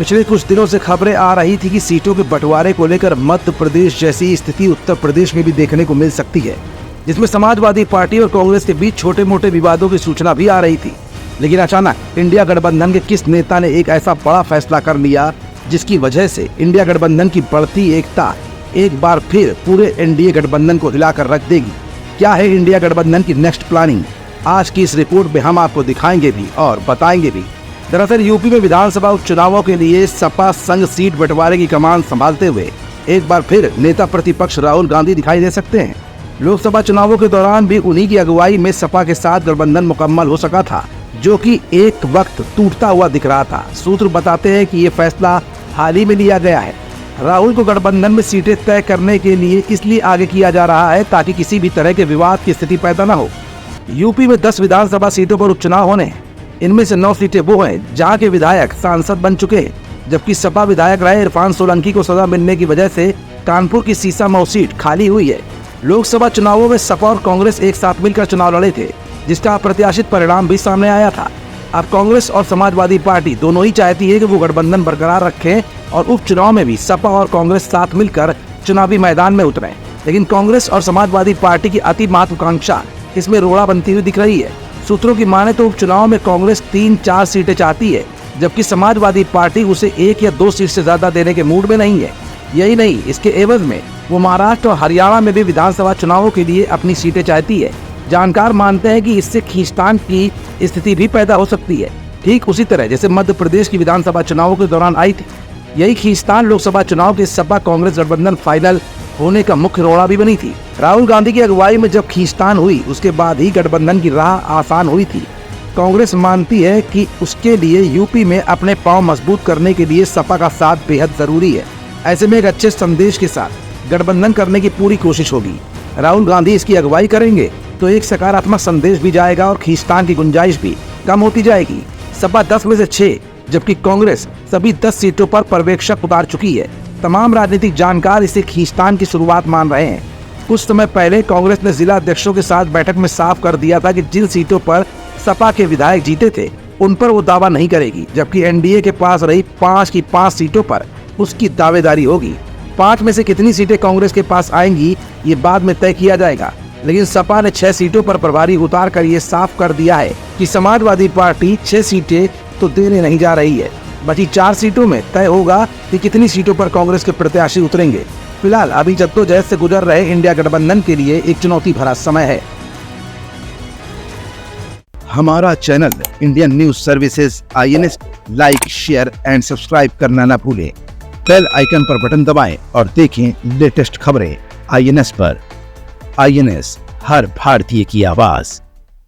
पिछले कुछ दिनों से खबरें आ रही थी कि सीटों के बंटवारे को लेकर मध्य प्रदेश जैसी स्थिति उत्तर प्रदेश में भी देखने को मिल सकती है, जिसमें समाजवादी पार्टी और कांग्रेस के बीच छोटे मोटे विवादों की सूचना भी आ रही थी। लेकिन अचानक इंडिया गठबंधन के किस नेता ने एक ऐसा बड़ा फैसला कर लिया जिसकी वजह से इंडिया गठबंधन की बढ़ती एकता एक बार फिर पूरे एनडीए गठबंधन को हिलाकर रख देगी। क्या है इंडिया गठबंधन की नेक्स्ट प्लानिंग? आज की इस रिपोर्ट में हम आपको दिखाएंगे भी और बताएंगे भी। दरअसल यूपी में विधानसभा उपचुनावों के लिए सपा संघ सीट बंटवारे की कमान संभालते हुए एक बार फिर नेता प्रतिपक्ष राहुल गांधी दिखाई दे सकते हैं। लोकसभा चुनावों के दौरान भी उन्हीं की अगुवाई में सपा के साथ गठबंधन मुकम्मल हो सका था, जो कि एक वक्त टूटता हुआ दिख रहा था। सूत्र बताते हैं कि ये फैसला हाल ही में लिया गया है। राहुल को गठबंधन में सीटें तय करने के लिए इसलिए आगे किया जा रहा है ताकि किसी भी तरह के विवाद की स्थिति पैदा न हो। यूपी में 10 विधानसभा सीटों पर उपचुनाव होने हैं। इनमें से 9 सीटें वो हैं जहां के विधायक सांसद बन चुके हैं, जबकि सपा विधायक रहे इरफान सोलंकी को सजा मिलने की वजह से कानपुर की सीसामऊ सीट खाली हुई है। लोकसभा चुनावों में सपा और कांग्रेस एक साथ मिलकर चुनाव लड़े थे, जिसका अप्रत्याशित परिणाम भी सामने आया था। अब कांग्रेस और समाजवादी पार्टी दोनों ही चाहती है कि वो गठबंधन बरकरार रखें और उपचुनाव में भी सपा और कांग्रेस साथ मिलकर चुनावी मैदान में उतरें। लेकिन कांग्रेस और समाजवादी पार्टी की अति महत्वाकांक्षा इसमें रोड़ा बनती हुई दिख रही है। सूत्रों की माने तो उपचुनाव में कांग्रेस 3-4 सीटें चाहती है, जबकि समाजवादी पार्टी उसे 1 या 2 सीट से ज्यादा देने के मूड में नहीं है। यही नहीं, इसके एवज में वो महाराष्ट्र और हरियाणा में भी विधानसभा चुनावों के लिए अपनी सीटें चाहती है। जानकार मानते हैं कि इससे खींचतान की स्थिति भी पैदा हो सकती है, ठीक उसी तरह जैसे मध्य प्रदेश की विधानसभा चुनावों के दौरान आई थी। यही खींचतान लोकसभा चुनाव के सपा कांग्रेस गठबंधन फाइनल होने का मुख्य रोड़ा भी बनी थी। राहुल गांधी की अगुवाई में जब खींचतान हुई उसके बाद ही गठबंधन की राह आसान हुई थी। कांग्रेस मानती है कि उसके लिए यूपी में अपने पांव मजबूत करने के लिए सपा का साथ बेहद जरूरी है। ऐसे में एक अच्छे संदेश के साथ गठबंधन करने की पूरी कोशिश होगी। राहुल गांधी इसकी अगुवाई करेंगे तो एक सकारात्मक संदेश भी जाएगा और खींचतान की गुंजाइश भी कम होती जाएगी। सपा 10 में से 6, जबकि कांग्रेस सभी 10 सीटों पर पर्यवेक्षक उतार चुकी है। तमाम राजनीतिक जानकार इसे खींचतान की शुरुआत मान रहे हैं। कुछ समय पहले कांग्रेस ने जिला अध्यक्षों के साथ बैठक में साफ कर दिया था कि जिन सीटों पर सपा के विधायक जीते थे उन पर वो दावा नहीं करेगी, जबकि एनडीए के पास रही 5 की 5 सीटों पर उसकी दावेदारी होगी। 5 में से कितनी सीटें कांग्रेस के पास आएंगी ये बाद में तय किया जाएगा। लेकिन सपा ने 6 सीटों पर प्रभारी उतार कर ये साफ कर दिया है कि समाजवादी पार्टी 6 सीटें तो देने नहीं जा रही है। बची 4 सीटों में तय होगा कि कितनी सीटों पर कांग्रेस के प्रत्याशी उतरेंगे। फिलहाल अभी जद्दोजहद से गुजर रहे इंडिया गठबंधन के लिए एक चुनौती भरा समय है। हमारा channel Indian news services INS like, share and subscribe करना न भूलें। बेल आइकन पर बटन दबाएं और देखें लेटेस्ट खबरें INS पर। INS, हर भारतीय की आवाज।